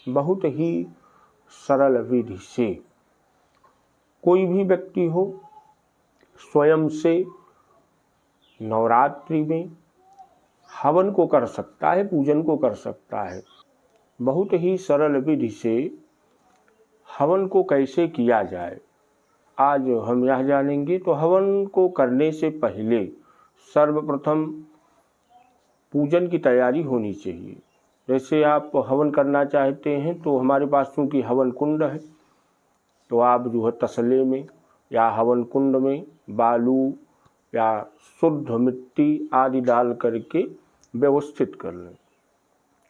बहुत ही सरल विधि से कोई भी व्यक्ति हो स्वयं से नवरात्रि में हवन को कर सकता है, पूजन को कर सकता है। बहुत ही सरल विधि से हवन को कैसे किया जाए आज हम यह जानेंगे। तो हवन को करने से पहले सर्वप्रथम पूजन की तैयारी होनी चाहिए। जैसे आप हवन करना चाहते हैं तो हमारे पास चूँकि हवन कुंड है तो आप जो है तसले में या हवन कुंड में बालू या शुद्ध मिट्टी आदि डाल करके व्यवस्थित कर लें।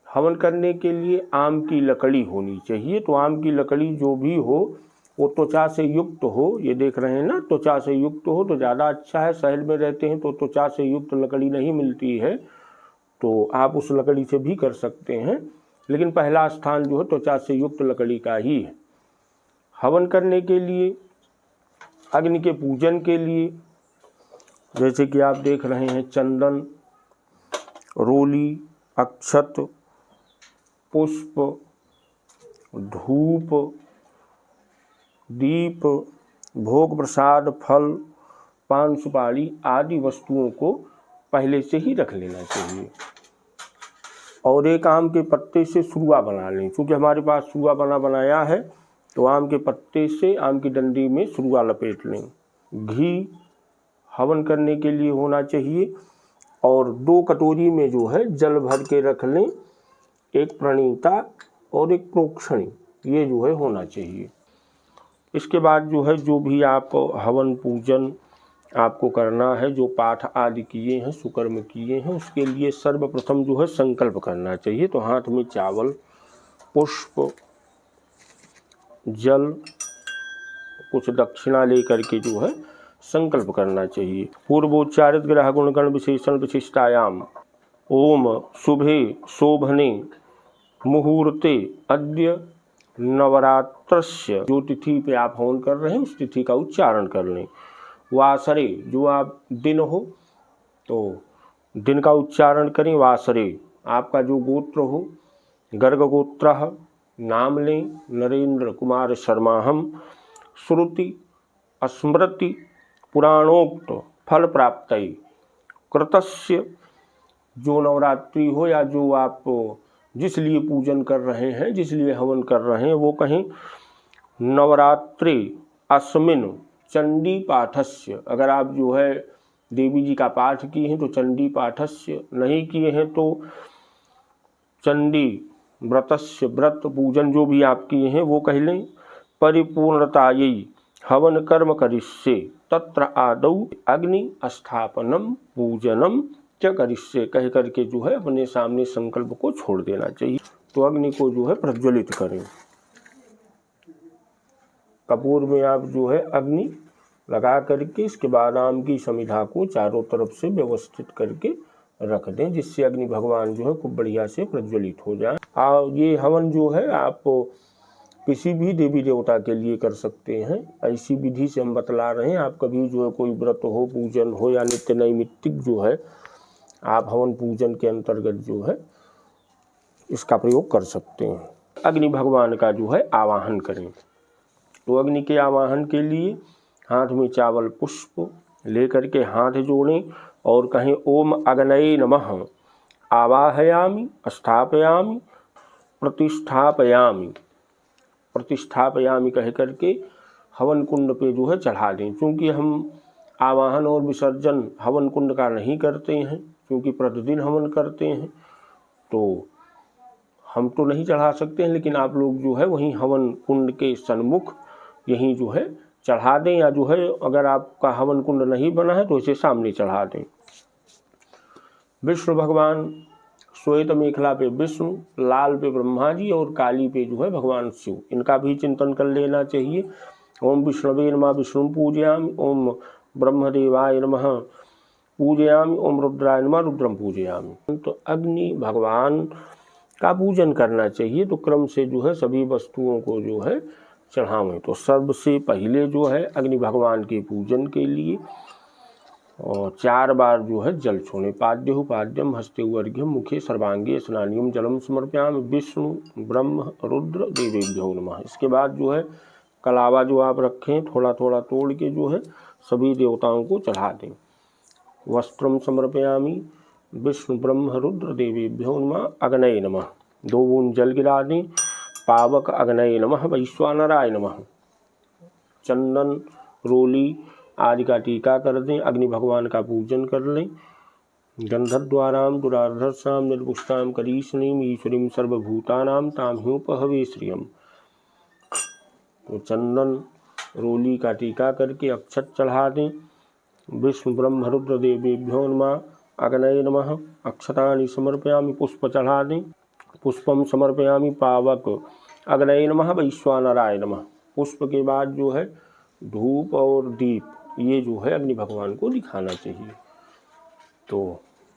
हवन करने के लिए आम की लकड़ी होनी चाहिए। तो आम की लकड़ी जो भी हो वो त्वचा से युक्त हो। ये देख रहे हैं ना, त्वचा से युक्त हो तो ज़्यादा अच्छा है। शहर में रहते हैं तो त्वचा से युक्त लकड़ी नहीं मिलती है तो आप उस लकड़ी से भी कर सकते हैं, लेकिन पहला स्थान जो है त्वचा से युक्त लकड़ी का ही है। हवन करने के लिए, अग्नि के पूजन के लिए जैसे कि आप देख रहे हैं चंदन, रोली, अक्षत, पुष्प, धूप, दीप, भोग प्रसाद, फल, पान सुपारी आदि वस्तुओं को पहले से ही रख लेना चाहिए। और एक आम के पत्ते से सुरुआ बना लें। क्योंकि हमारे पास सुरुआ बनाया है तो आम के पत्ते से आम की डंडी में सुरुआ लपेट लें। घी हवन करने के लिए होना चाहिए और 2 कटोरी में जो है जल भर के रख लें। एक प्रणीता और एक प्रोक्षणी, ये जो है होना चाहिए। इसके बाद जो है जो भी आप हवन पूजन आपको करना है, जो पाठ आदि किए हैं, सुकर्म किए हैं, उसके लिए सर्वप्रथम जो है संकल्प करना चाहिए। तो हाथ में चावल, पुष्प, जल, कुछ दक्षिणा लेकर के जो है संकल्प करना चाहिए। पूर्वोच्चारित ग्रह गुणगण विशेषण विशिष्टायाम ओम शुभे शोभने मुहूर्ते अद्य नवरात्रस्य, जो तिथि पे आप हवन कर रहे हैं उस तिथि का उच्चारण कर लें। वासरे, जो आप दिन हो तो दिन का उच्चारण करें। वासरे आपका जो गोत्र हो, गर्ग गोत्र नाम लें। नरेंद्र कुमार शर्मा हम। श्रुति स्मृति पुराणोक्त फल प्राप्तये कृतस्य, जो नवरात्रि हो या जो आप जिस लिए पूजन कर रहे हैं, जिस लिए हवन कर रहे हैं वो कहें। नवरात्रि अस्मिन् चंडी पाठस्य, अगर आप जो है देवी जी का पाठ किए हैं तो चंडी पाठस्य, नहीं किए हैं तो चंडी व्रतस्य, व्रत पूजन जो भी आप किए हैं वो कह लें। परिपूर्णतायै हवन कर्म करिष्ये तत्र आदौ अग्नि स्थापनम पूजनम च करिष्ये, कह करके जो है अपने सामने संकल्प को छोड़ देना चाहिए। तो अग्नि को जो है प्रज्वलित करें। कपूर में आप जो है अग्नि लगा करके इसके बाद आम की समिधा को चारों तरफ से व्यवस्थित करके रख दें, जिससे अग्नि भगवान जो है खूब बढ़िया से प्रज्वलित हो जाए। और ये हवन जो है आप किसी भी देवी देवता के लिए कर सकते हैं। ऐसी विधि से हम बतला रहे हैं। आप कभी जो है कोई व्रत हो, पूजन हो या नित्य नैमित्तिक जो है आप हवन पूजन के अंतर्गत जो है इसका प्रयोग कर सकते हैं। अग्नि भगवान का जो है आवाहन करें। तो अग्नि के आवाहन के लिए हाथ में चावल पुष्प लेकर के हाथ जोड़ें और कहें ओम अग्नये नमः आवाहयामि स्थापयामि प्रतिष्ठापयामि। प्रतिष्ठापयामि कह करके हवन कुंड पे जो है चढ़ा दें। क्योंकि हम आवाहन और विसर्जन हवन कुंड का नहीं करते हैं, क्योंकि प्रतिदिन हवन करते हैं तो हम तो नहीं चढ़ा सकते हैं, लेकिन आप लोग जो है वहीं हवन कुंड के सन्मुख यहीं जो है चढ़ा दें, या जो है अगर आपका हवन कुंड नहीं बना है तो इसे सामने चढ़ा दें। विष्णु भगवान, श्वेत मेखला पे विष्णु, लाल पे ब्रह्मा जी और काली पे जो है भगवान शिव, इनका भी चिंतन कर लेना चाहिए। ओम विष्णवे नमः विष्णु पूजयामि, ओम ब्रह्मदेवाय नमः पूजयामि, ओम रुद्राय नमः रुद्रम पूजयामि। तो अग्नि भगवान का पूजन करना चाहिए। तो क्रम से जो है सभी वस्तुओं को जो है चढ़ावें। तो सबसे पहले जो है अग्नि भगवान के पूजन के लिए और 4 बार जो है जल छोड़े। पाद्यहु पाद्यम हस्ते अर्घ्यम मुखे सर्वांगे स्नानियम जलम समर्पयाम विष्णु ब्रह्म रुद्र देवेभ्यो नमः। इसके बाद जो है कलावा जो आप रखें थोड़ा थोड़ा तोड़ के जो है सभी देवताओं को चढ़ा दें। वस्त्रम समर्पयामी विष्णु ब्रह्म रुद्र देवेभ्यो नमः अग्नये नमः। 2 बूंद जल गिरा दें। पावक अग्नये नमः वैश्वानराय नमः। चंदन रोली आदि का टीका कर दें। अग्नि भगवान का पूजन कर लें। गंधद्वाराम दुराधर्षाम निर्पुष्टाम करीशनीम ईश्वरीम सर्वभूतानाम ताम ह्योपहवे श्रियम। तो चंदन रोली का टीका करके अक्षत चढ़ा दें। विष्णु ब्रह्म रुद्र देवेभ्यो नमः अग्नये नमः। अक्षतानि समर्पयामि पुष्प चढ़ा दें। पुष्पम समर्पयामि पावक अग्नये नमः वैश्वानराय नमः। पुष्प के बाद जो है धूप और दीप ये जो है अग्नि भगवान को दिखाना चाहिए। तो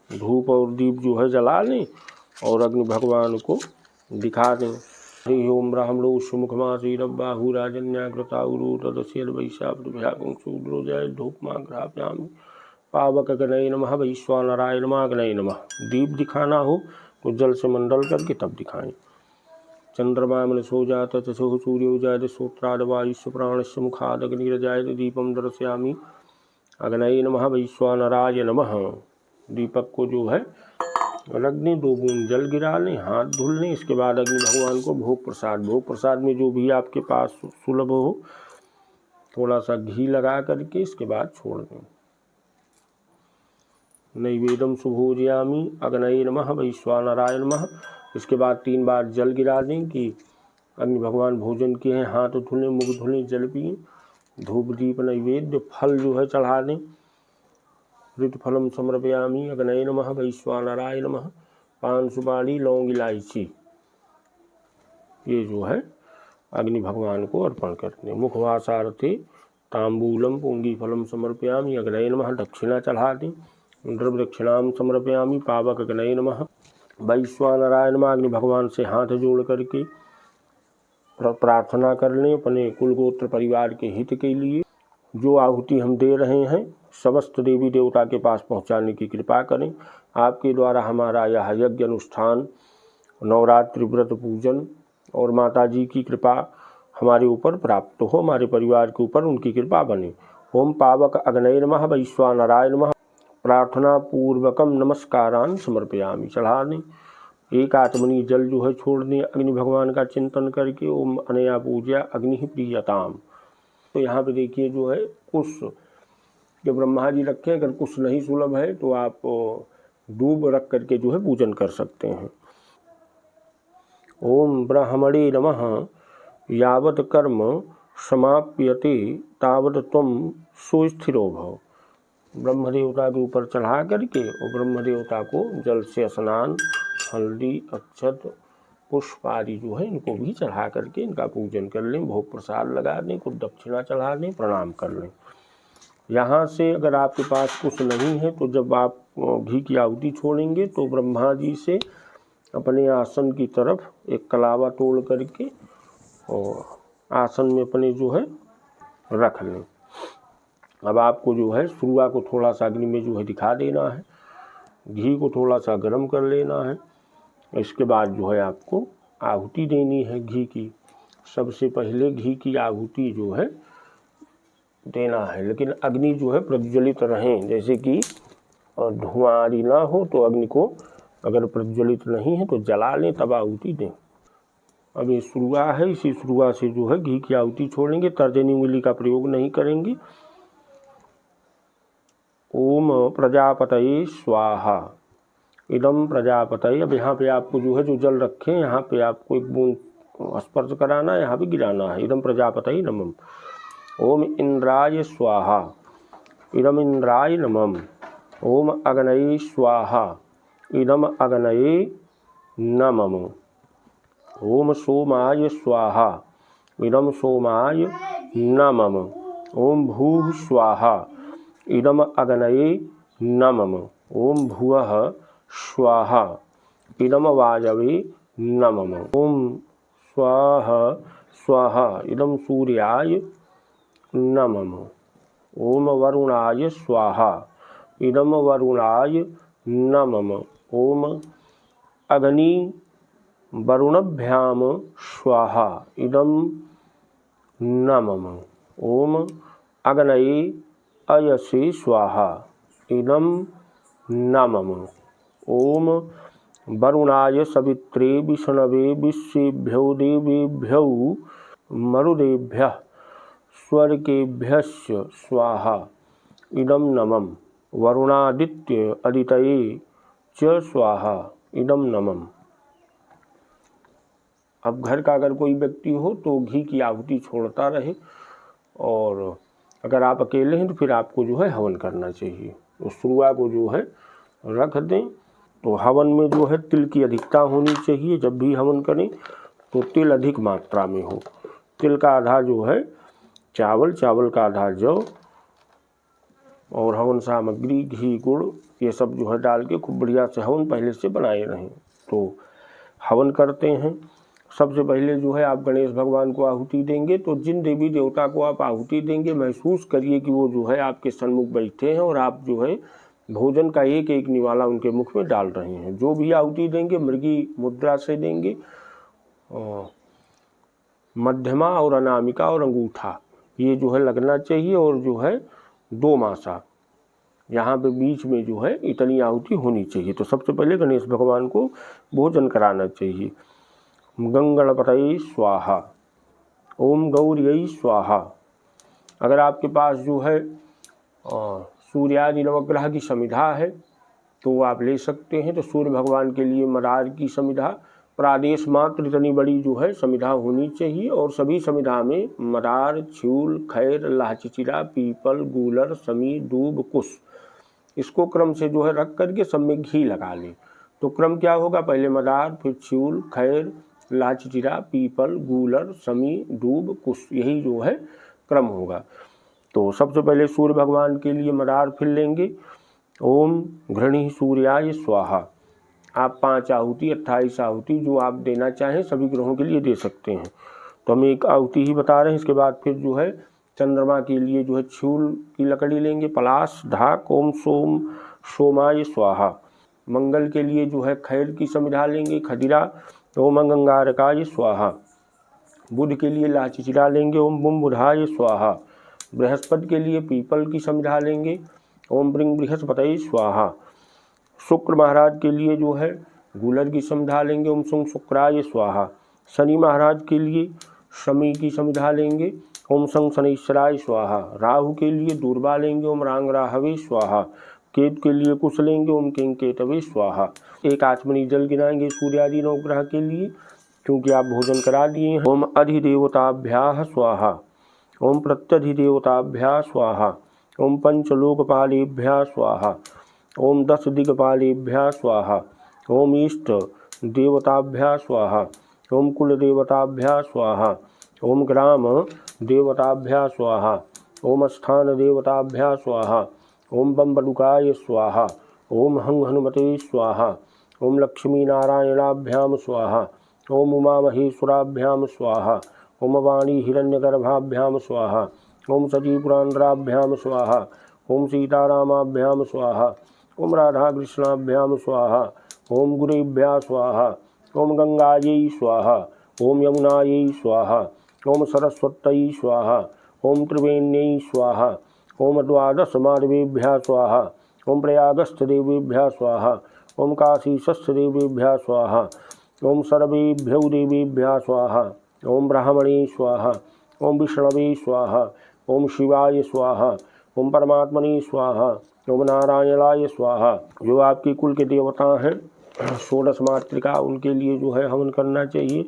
धूप और दीप जो है जला लें और अग्नि भगवान को दिखा दें। हरि ओम ब्राह्मणो सुमुखमासीरब्बाहु राजन्याकृताउरु तदस्येद वैशाखभ्यागं शूद्रोजय धूपमाग्राप्यामि पावक अग्नये नमः वैश्वानराय नमः अग्नये नमः। दीप दिखाना हो तो जल से मंडल करके तब दिखाएं। चंद्रमा मनसो जात तसो सूर्यो जायत श्रोत्राद वायुष्य प्राणस्य मुखाद अग्निर्जायत दीपम दर्शयामि अग्नये नमः वैश्वानराय नमः। दीपक को जो है रख दें। 2 बूंद जल गिरा लें। हाथ धुल लें। इसके बाद अग्नि भगवान को भोग प्रसाद में जो भी आपके पास सुलभ हो थोड़ा सा घी लगा करके इसके बाद छोड़ दें। नैवेद्यम सुभोजयामि अग्नये नमः वैश्वानराय नमः। इसके बाद 3 बार जल गिरा दें कि अग्नि भगवान भोजन किए हैं। हाथ धुलें मुख धुलें जल पिए। धूप दीप नैवेद्य फल जो है चढ़ा दें। ऋतु फलम समर्पयामि अग्नये नमः वैश्वानराय नमः। पान सुपारी लौंग इलायची ये जो है अग्नि भगवान को अर्पण करते हैं। मुखवासार्थे तांबूलम पूंगी फलम समर्पयामि अग्नये नमः। दक्षिणा चढ़ा दें। द्रव्य दक्षिणाम समर्पयामि पावक अग्नये नमः वैश्वानराय नमः। अग्नि भगवान से हाथ जोड़ करके प्रार्थना कर लें अपने कुल गोत्र परिवार के हित के लिए। जो आहुति हम दे रहे हैं समस्त देवी देवता के पास पहुंचाने की कृपा करें। आपके द्वारा हमारा यह यज्ञ अनुष्ठान नवरात्रि व्रत पूजन और माता जी की कृपा हमारे ऊपर प्राप्त हो। हमारे परिवार के ऊपर उनकी कृपा बने। ओम पावक अग्नये नमः वैश्वानराय नमः। प्रार्थना पूर्वकम नमस्कारान समर्पयामि चढ़ा दें। एक आत्मनी जल जो है छोड़ दें अग्नि भगवान का चिंतन करके। ओम अनया पूजा अग्नि प्रियताम। तो यहाँ पे देखिए जो है कुश के ब्रह्मा जी रखें। अगर कुश नहीं सुलभ है तो आप दूब रख करके जो है पूजन कर सकते हैं। ओम ब्राह्मणे नमः यावत कर्म समाप्यते तावत त्वं सुस्थिरो भव। ब्रह्म देवता के ऊपर चढ़ा करके और ब्रह्म देवता को जल से स्नान हल्दी अक्षत पुष्प आदि जो है इनको भी चढ़ा करके इनका पूजन कर लें। भोग प्रसाद लगा दें। कुछ दक्षिणा चढ़ा दें। प्रणाम कर लें। यहाँ से अगर आपके पास कुछ नहीं है तो जब आप घी की आहुति छोड़ेंगे तो ब्रह्मा जी से अपने आसन की तरफ एक कलावा तोड़ करके और आसन में अपने जो है रख लें। अब आपको जो है सुरुआ को थोड़ा सा अग्नि में जो है दिखा देना है। घी को थोड़ा सा गर्म कर लेना है। इसके बाद जो है आपको आहुति देनी है घी की। सबसे पहले घी की आहुति जो है देना है। लेकिन अग्नि जो है प्रज्वलित रहें। जैसे कि धुआं आदि ना हो तो अग्नि को अगर प्रज्वलित नहीं है तो जला लें तब आहुति दें। अब ये सुरुआ है। इसी सुरुआ से जो है घी की आहुति छोड़ेंगे। तर्जनी उंगली का प्रयोग नहीं करेंगे। ओम प्रजापतये स्वाहा इदम प्रजापतये। अब यहाँ पे आपको जो है जो जल रखें यहाँ पे आपको एक बूंद स्पर्श कराना है। यहाँ पे गिराना है। इदम प्रजापतये नमः। ओम इंद्राय स्वाहा इदम इंद्राय नमः। ओम अग्नये स्वाहा इदम अग्नये नमः। ओम सोमाय स्वाहा इदम सोमाय नमः। ओम भूः स्वाहा इदम अग्नये नमः। ओम भुवः स्वाहा इदम वायवे नमः। ओम स्वाहा स्वाहा इदम सूर्याय नमः। ओम वरुणाय स्वाहा इदम वरुणाय नमः। ओम अग्नि वरुणभ्याम स्वाहा इदम नमः। ओम अग्नये अयसे स्वाहा इदम नमः। ओम वरुणाय सवित्रे विष्णवे विश्वेभ्यो देवेभ्यो मरुदेभ्यः स्वर्गेभ्यश्च स्वाहा इदम नमः। वरुणादित्य अदितये च स्वाहा इदम नमः। अब घर का अगर कोई व्यक्ति हो तो घी की आहुति छोड़ता रहे, और अगर आप अकेले हैं तो फिर आपको जो है हवन करना चाहिए। उस सुरुआ को जो है रख दें। तो हवन में जो है तिल की अधिकता होनी चाहिए। जब भी हवन करें तो तिल अधिक मात्रा में हो। तिल का आधा जो है चावल, चावल का आधा जौ, और हवन सामग्री घी गुड़ ये सब जो है डाल के खूब बढ़िया से हवन पहले से बनाए रहें। तो हवन करते हैं। सबसे पहले जो है आप गणेश भगवान को आहुति देंगे, तो जिन देवी देवता को आप आहुति देंगे महसूस करिए कि वो जो है आपके सन्मुख बैठे हैं और आप जो है भोजन का एक एक निवाला उनके मुख में डाल रहे हैं। जो भी आहुति देंगे मृगी मुद्रा से देंगे। मध्यमा और अनामिका और अंगूठा ये जो है लगना चाहिए, और जो है 2 मासा यहाँ पे बीच में जो है इतनी आहुति होनी चाहिए। तो सबसे पहले गणेश भगवान को भोजन कराना चाहिए। गंगणपतये स्वाहा, ओम गौर्यै स्वाहा। अगर आपके पास जो है सूर्यादि नवग्रह की समिधा है तो आप ले सकते हैं। तो सूर्य भगवान के लिए मदार की समिधा प्रादेश मात्र इतनी बड़ी जो है समिधा होनी चाहिए, और सभी समिधा में मदार, छूल, खैर, लाहचिचिरा, पीपल, गूलर, समी, दूब, कुश, इसको क्रम से जो है रख करके सब में घी लगा लें। तो क्रम क्या होगा, पहले मदार, फिर छूल, खैर, लाहचिचिरा, पीपल, गूलर, समी, दूब, कुश, यही जो है क्रम होगा। तो सबसे पहले सूर्य भगवान के लिए मदार फिर लेंगे। ओम घृणी सूर्याय स्वाहा। आप 5 आहुति 28 आहुति जो आप देना चाहें सभी ग्रहों के लिए दे सकते हैं। तो हम एक आहुति ही बता रहे हैं। इसके बाद फिर जो है चंद्रमा के लिए जो है छूल की लकड़ी लेंगे, पलाश, ढाक। ओम सोम सोमाय स्वाहा। मंगल के लिए जो है खैर की समिधा लेंगे, खदिरा। ओम अंगारकाय स्वाहा। बुध के लिए लाहचिचिरा लेंगे। ओम बुम बुधाय स्वाहा। बृहस्पति के लिए पीपल की समिधा लेंगे। ओम ब्रिंग बृहस्पतये स्वाहा। शुक्र महाराज के लिए जो है गूलर की समिधा लेंगे। ओम सुंग शुक्राय स्वाहा। शनि महाराज के लिए शमी की समिधा लेंगे। ओम संग शनैश्वराय स्वाहा। राहु के लिए दूर्वा लेंगे। ओम रांग राहवे स्वाहा। केतु के लिए कुश लेंगे। ओम किंग केतवे स्वाहा। एक आचमनी जल गिराएंगे सूर्यादि नवग्रह के लिए, क्योंकि आप भोजन करा दिए हैं। ओम अधिदेवताभ्याः स्वाहा। ओम प्रत्यधिदेवताभ्याः स्वाहा। ओम पंचलोकपालेभ्यः स्वाहा। ओम 10 दिक्पालेभ्यः स्वाहा। ओम इष्ट देवताभ्यः स्वाहा। ओम कुल देवताभ्यः स्वाहा। ओम ग्राम देवताभ्यः स्वाहा। ओम स्थान देवताभ्यः स्वाहा। ओम बम्बडुकाय स्वाहा। ओम हंग हनुमते स्वाहा। ओम लक्ष्मी नारायणाभ्याम स्वाहा। ओम उमा महेश्वराभ्याम स्वाहा। ओम वाणी हिरण्यगर्भाभ्याम स्वाहा। ओम सजीपुरांध्राभ्याम स्वाहा। ओम सीतारामाभ्याम स्वाहा। ओम राधा कृष्णाभ्याम स्वाहा। ओम गुरुभ्यः स्वाहा। ओम गंगायै स्वाहा। ओम यमुनायै स्वाहा। ओम सरस्वत्यै स्वाहा। ओम त्रिवेण्यै स्वाहा। ओम 12 माधवेभ्यः स्वाहा। ओम प्रयागस्थ देवेभ्यः स्वाहा। ओम काशीशस्थ देवेभ्यः स्वाहा। ओम सर्वेभ्यो देवेभ्यः स्वाहा। ओम ब्राह्मणे स्वाहा। ओम विष्णवे स्वाहा। ओम शिवाय स्वाहा। ओम परमात्मने स्वाहा। ओम नारायणाय स्वाहा। जो आपके कुल के देवता हैं 16 मातृका, उनके लिए जो है हवन करना चाहिए।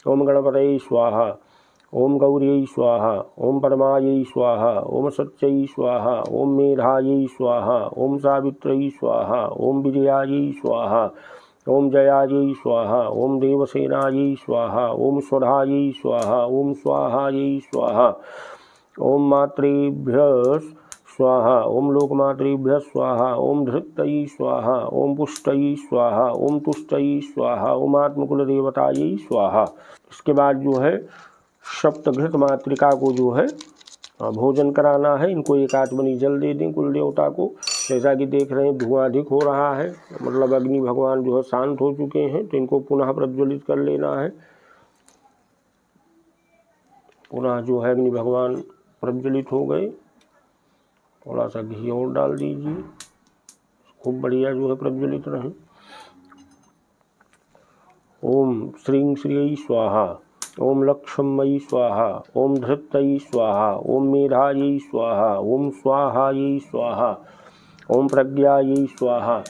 ओम गणपतये स्वाहा। ओम गौर्यै स्वाहा। ओम परमायै स्वाहा। ओम सत्यै स्वाहा। ओम मेधायै स्वाहा। ओम सावित्र्यै स्वाहा। ओम विजयायै स्वाहा। ओम जयायै स्वाहा। ओम देवसेनायै स्वाहा। ओम स्वधायै स्वाहा। ओम स्वाहायै स्वाहा। ओम मातृभ्यः स्वाहा। ओम लोकमातृभ्यः स्वाहा। ओम धृतये स्वाहा। ओम पुष्टये स्वाहा। ओम तुष्टये स्वाहा। ओम आत्मकुल देवतायै स्वाहा। इसके बाद जो है सप्तघृत मातृका को जो है भोजन कराना है। इनको एक आचमनी जल दे दें कुल देवता को। जैसा कि देख रहे हैं धुआं अधिक हो रहा है, मतलब अग्नि भगवान जो है शांत हो चुके हैं, तो इनको पुनः प्रज्वलित कर लेना है। पुनः जो है अग्नि भगवान प्रज्वलित हो गए। थोड़ा सा घी और डाल दीजिए, खूब बढ़िया जो है प्रज्वलित रहे। ओम श्रीं श्रियै स्वाहा, ओम लक्ष्मयी स्वाहा, ओम धृतयै स्वाहा, ओम मेधायै स्वाहा, ओम स्वाहायै स्वाहा, ओम प्रज्ञायै स्वाहा,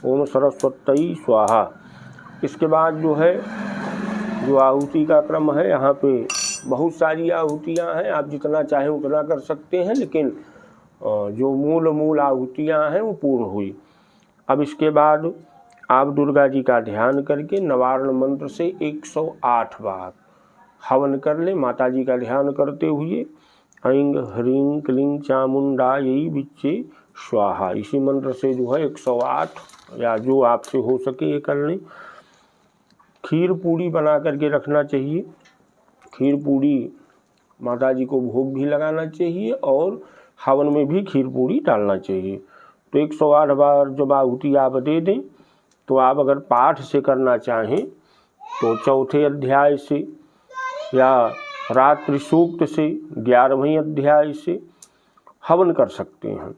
ओम सरस्वत्यै स्वाहा। इसके बाद जो है जो आहुति का क्रम है, यहाँ पे बहुत सारी आहुतियाँ हैं, आप जितना चाहें उतना कर सकते हैं, लेकिन जो मूल आहुतियाँ हैं वो पूर्ण हुई। अब इसके बाद आप दुर्गा जी का ध्यान करके नवारण मंत्र से 108 बार हवन कर लें। माता जी का ध्यान करते हुए ऐं ह्रीं क्लीं चामुंडायै विच्चे स्वाहा, इसी मंत्र से जो है 108 या जो आपसे हो सके ये कर लें। खीर पूड़ी बना करके रखना चाहिए। खीर पूड़ी माता जी को भोग भी लगाना चाहिए और हवन में भी खीर पूड़ी डालना चाहिए। तो 108 बार जब आहुति आप दे दें, तो आप अगर पाठ से करना चाहें तो चौथे अध्याय से या रात्रि सूक्त से 11वें अध्याय से हवन कर सकते हैं।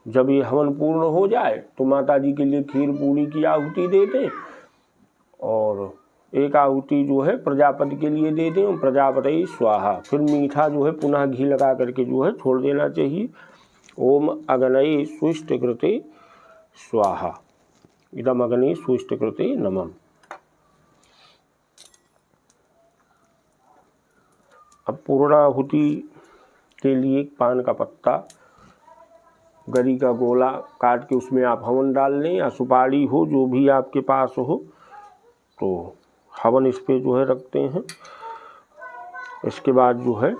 जब ये हवन पूर्ण हो जाए तो माता जी के लिए खीर पूड़ी की आहुति दे दें और एक आहुति जो है प्रजापति के लिए दे दें, प्रजापति स्वाहा। फिर मीठा जो है पुनः घी लगा करके जो है छोड़ देना चाहिए। ओम अग्नये सुष्ट कृते स्वाहा, इदम अग्नि सुष्ट कृते नमः। अब पूर्णाहुति के लिए पान का पत्ता, गरी का गोला काट के उसमें आप हवन डाल लें, या सुपारी हो जो भी आपके पास हो, तो हवन इस पे जो है रखते हैं। इसके बाद जो है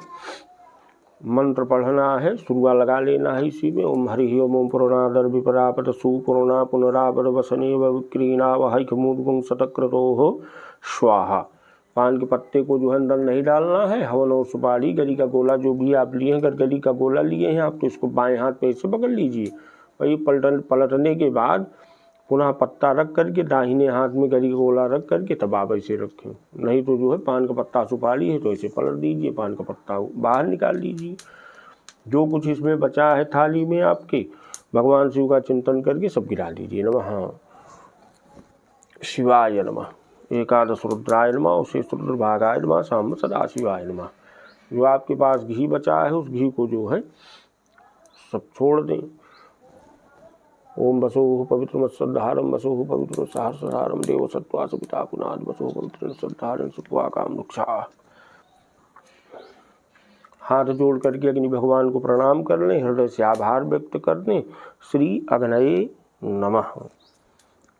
मंत्र पढ़ना है, सुरुआ लगा लेना है इसी में। ओम हरि ओम पुराणादर विपरापत सुपुरणा पुनरापद वसने विक्रीना वहमुद्गुं शतक्रतो स्वाहा। पान के पत्ते को जो है अंदर नहीं डालना है। हवन और सुपारी, गरी का गोला जो भी आप लिए हैं, अगर गरी का गोला लिए हैं आप तो इसको बाएं हाथ पे से पकड़ लीजिए। वही पलटने के बाद पुनः पत्ता रख करके दाहिने हाथ में गरी का गोला रख करके तब आप ऐसे रखें। नहीं तो जो है पान का पत्ता सुपारी है तो ऐसे पलट दीजिए, पान का पत्ता बाहर निकाल लीजिए। जो कुछ इसमें बचा है थाली में आपके, भगवान शिव का चिंतन करके सब गिरा दीजिए। नमः शिवाय नमः, एकादश रुद्राय नमः, उसे रुद्रभागाय नमः, साम सदा शिवाय नमः। जो आपके पास घी बचा है उस घी को जो है सब छोड़ दें। ओम वसोः पवित्रम सद्धारम, वसोः पवित्र सहस्रधारम, देव सत्वा सविता पुनाद, वसोः पवित्र सद्धारम सुत्वा काम वृक्षा। हाथ जोड़ करके अग्नि भगवान को प्रणाम कर लें, हृदय से आभार व्यक्त कर दें। श्री अग्नये नमः।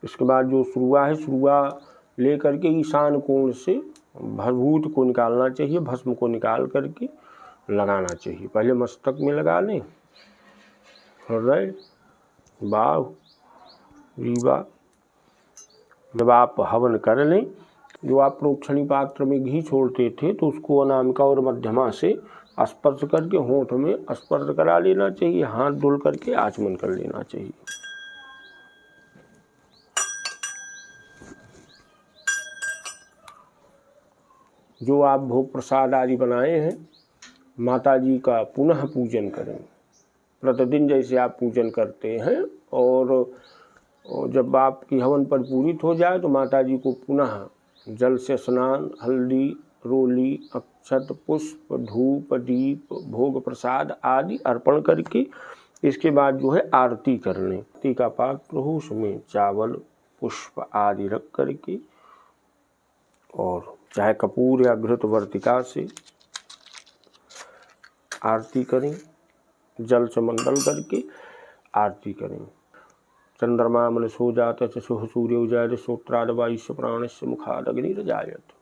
इसके बाद जो सुरुआ है, सुरुआ ले करके ईशान कोण से भभूत को निकालना चाहिए, भस्म को निकाल करके लगाना चाहिए। पहले मस्तक में लगा लें, हृदय, बाहु, रीवा। जब आप हवन कर लें, जो आप प्रोक्षणी पात्र में घी छोड़ते थे तो उसको अनामिका और मध्यमा से स्पर्श करके होंठ में स्पर्श करा लेना चाहिए। हाथ धुल करके आचमन कर लेना चाहिए। जो आप भोग प्रसाद आदि बनाए हैं, माता जी का पुनः पूजन करें। प्रतिदिन जैसे आप पूजन करते हैं, और जब आपकी हवन पर पूरित हो जाए तो माता जी को पुनः जल से स्नान, हल्दी, रोली, अक्षत, पुष्प, धूप, दीप, भोग प्रसाद आदि अर्पण करके इसके बाद जो है आरती करने। आरती का पात्र हो, उसमें चावल, पुष्प आदि रख करके, और चाहे कपूर या घृत वर्तिका से आरती करें। जल से मंडल करके आरती करें। चंद्रमा मन सो जात चशुः सूर्य उजायत श्रोत्राद वायुष्य प्राणस्य मुखाद अग्निर्जायत।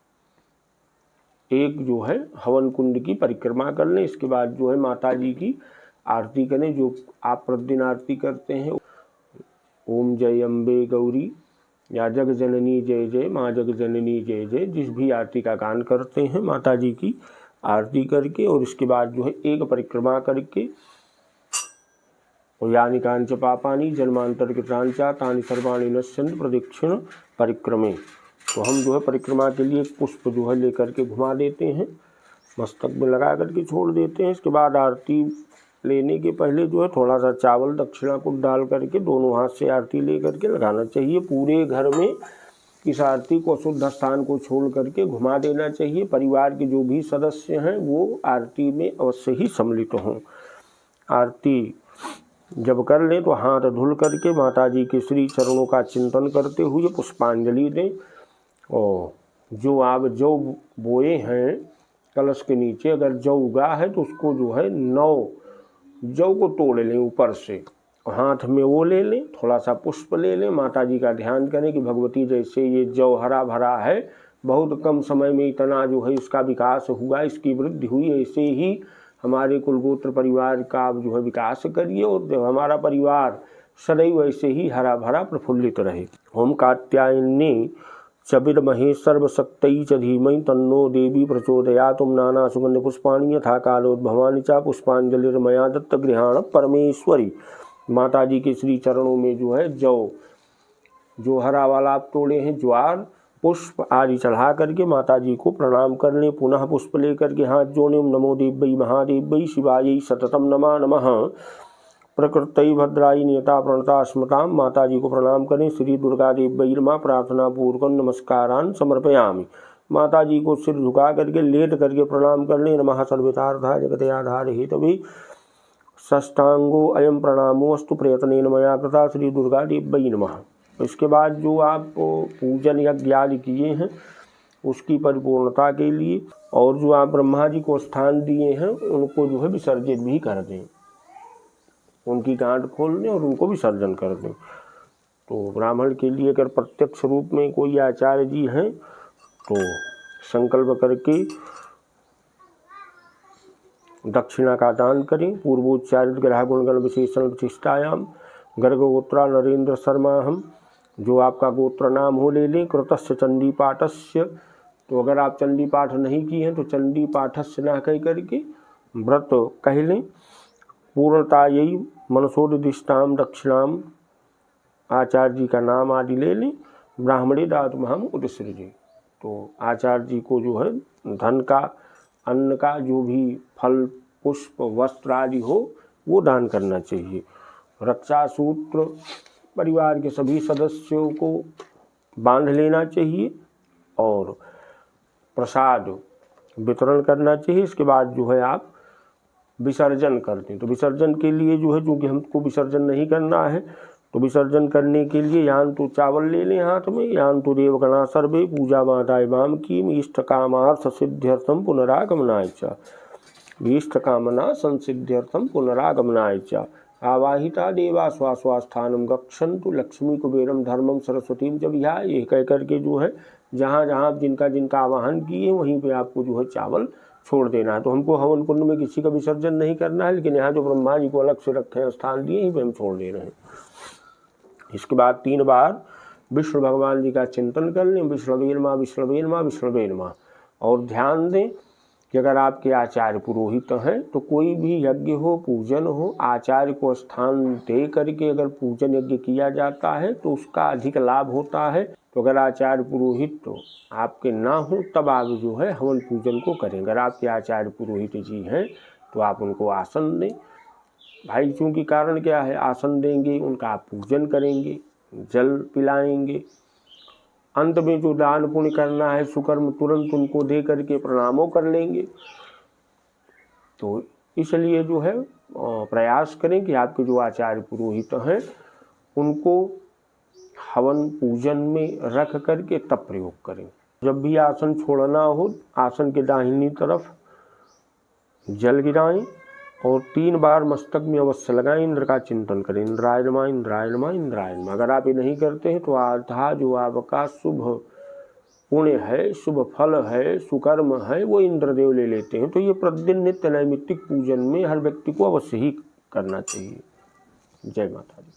एक जो है हवन कुंड की परिक्रमा कर लें। इसके बाद जो है माता जी की आरती करें, जो आप प्रतिदिन आरती करते हैं। ओम जय अम्बे गौरी, या जग जननी जय जय, माँ जग जननी जय जय, जिस भी आरती का गान करते हैं माता जी की आरती करके, और इसके बाद जो है एक परिक्रमा करके और यानी कांच पापानी जन्मांतर कृतांचा तानि सर्वाणि नश्यन्ति प्रदक्षिण परिक्रमे। तो हम जो है परिक्रमा के लिए पुष्प जो है लेकर के घुमा देते हैं, मस्तक में लगा करके छोड़ देते हैं। इसके बाद आरती लेने के पहले जो है थोड़ा सा चावल दक्षिणा को डाल करके दोनों हाथ से आरती ले करके लगाना चाहिए। पूरे घर में इस आरती को शुद्ध स्थान को छोड़ करके घुमा देना चाहिए। परिवार के जो भी सदस्य हैं वो आरती में अवश्य ही सम्मिलित हों। आरती जब कर लें तो हाथ धुल करके माता जी के श्री चरणों का चिंतन करते हुए पुष्पांजलि दें। और जो आप जौ बोए हैं कलश के नीचे, अगर जौ उगा है तो उसको जो है 9 जौ को तोड़ लें ऊपर से, हाथ में वो ले लें, थोड़ा सा पुष्प ले लें, माता जी का ध्यान करें कि भगवती जैसे ये जौ हरा भरा है, बहुत कम समय में इतना जो है इसका विकास हुआ, इसकी वृद्धि हुई, ऐसे ही हमारे कुलगोत्र परिवार का आप जो है विकास करिए और हमारा परिवार सदैव ऐसे ही हरा भरा प्रफुल्लित रहे। ओम कात्यायनी चबिर्महे सर्वशक्तै च धीमहि तन्नो देवी प्रचोदयात्। ओम नाना सुगंध पुष्पाणि यथा कालोद्भवानि च पुष्पांजलिर्मया दत्त गृहाण परमेश्वरी। माता जी के श्री चरणों में जो है जौ, जो हरा वाला आप तोड़े हैं, ज्वार, पुष्प आदि चढ़ा करके माता जी को प्रणाम कर लें। पुनः पुष्प लेकर के हाथ जोड़ें। नमो देव्यै महादेव्यै शिवायै सततम नमा नमः। प्रकृतै भद्राई नियता प्रणता स्मृताम। माता जी को प्रणाम करें। श्री दुर्गा देव्यै नमः। प्रार्थना पूर्वक नमस्कारान् समर्पयामि। माता जी को सिर झुका करके लेट करके प्रणाम कर लें। नमः सर्वसार्थाय जगते आधार हेतवे षष्ठांगो अयम प्रणामो अस्तु प्रयत्नेन मया कृता। श्री दुर्गा देव्यै नमः। इसके बाद जो आप पूजन यज्ञ आदि किए हैं उसकी परिपूर्णता के लिए और जो आप ब्रह्मा जी को स्थान दिए हैं उनको जो है विसर्जित भी कर दें, उनकी गांठ खोल दें और उनको विसर्जन कर दें। तो ब्राह्मण के लिए अगर प्रत्यक्ष रूप में कोई आचार्य जी हैं तो संकल्प करके दक्षिणा का दान करें। पूर्वोच्चारित ग्रह गुणगण विशेषण विशिष्टायाम गर्गगोत्रा नरेंद्र शर्मा हम, जो आपका गोत्र नाम हो ले लें। कृतस्य चंडी पाठस्य, तो अगर आप चंडी पाठ नहीं किए हैं तो चंडी पाठस्य ना कह करके व्रत कह लें। पूर्णतायै मनसोदिष्टाम दक्षिणाम, आचार्य जी का नाम आदि ले लें। ब्राह्मणे दातुमहम उदसृजे, तो आचार्य जी को जो है धन का, अन्न का, जो भी फल पुष्प वस्त्र आदि हो वो दान करना चाहिए। रक्षा सूत्र परिवार के सभी सदस्यों को बांध लेना चाहिए और प्रसाद वितरण करना चाहिए। इसके बाद जो है आप विसर्जन कर दें। तो विसर्जन के लिए जो है, चूँकि हमको विसर्जन नहीं करना है तो विसर्जन करने के लिए यान तो चावल ले लें हाथ में, यान तो देवगणा सर्वे पूजा माताय माम की इष्ट कामार्थ सिद्ध्यर्थम पुनरागमनाय च। इष्ट कामना संसिद्ध्यर्थम पुनरागमनाय च। आवाहिता देवा स्वास्थानम गच्छन्तु लक्ष्मी कुबेरम धर्मम सरस्वतीम जब यहाँ, ये कह करके जो है जहाँ जहाँ जिनका जिनका आवाहन किए वहीं पे आपको जो है चावल छोड़ देना है। तो हमको हवन कुंड में किसी का विसर्जन नहीं करना है, लेकिन यहाँ जो ब्रह्मा जी को अलग से रखे हैं स्थान दिए, यहीं पे हम छोड़ दे रहे हैं। इसके बाद 3 बार विष्णु भगवान जी का चिंतन कर लें। विष्णवे नमः विष्णवे नमः विष्णवे नमः। और ध्यान दें कि अगर आपके आचार्य पुरोहित हैं तो कोई भी यज्ञ हो, पूजन हो, आचार्य को स्थान दे करके अगर पूजन यज्ञ किया जाता है तो उसका अधिक लाभ होता है। तो अगर आचार्य पुरोहित तो आपके ना हो तब आप जो है हवन पूजन को करें। अगर आपके आचार्य पुरोहित जी हैं तो आप उनको आसन दें। भाई चूँकि कारण क्या है, आसन देंगे, उनका आप पूजन करेंगे, जल पिलाएंगे, अंत में जो दान पुण्य करना है सुकर्म तुरंत उनको दे करके प्रणामों कर लेंगे। तो इसलिए जो है प्रयास करें कि आपके जो आचार्य पुरोहित हैं उनको हवन पूजन में रख करके तब प्रयोग करें। जब भी आसन छोड़ना हो आसन के दाहिनी तरफ जल गिराएं और 3 बार मस्तक में अवश्य लगाएं। इंद्र का चिंतन करें। इंद्राय नमः इंद्राय नमः इंद्राय नमः। अगर आप ये नहीं करते हैं तो आधा जो आपका शुभ पुण्य है, शुभ फल है, सुकर्म है, वो इंद्रदेव ले लेते हैं। तो ये प्रतिदिन नित्य नैमित्तिक पूजन में हर व्यक्ति को अवश्य ही करना चाहिए। जय माता दी।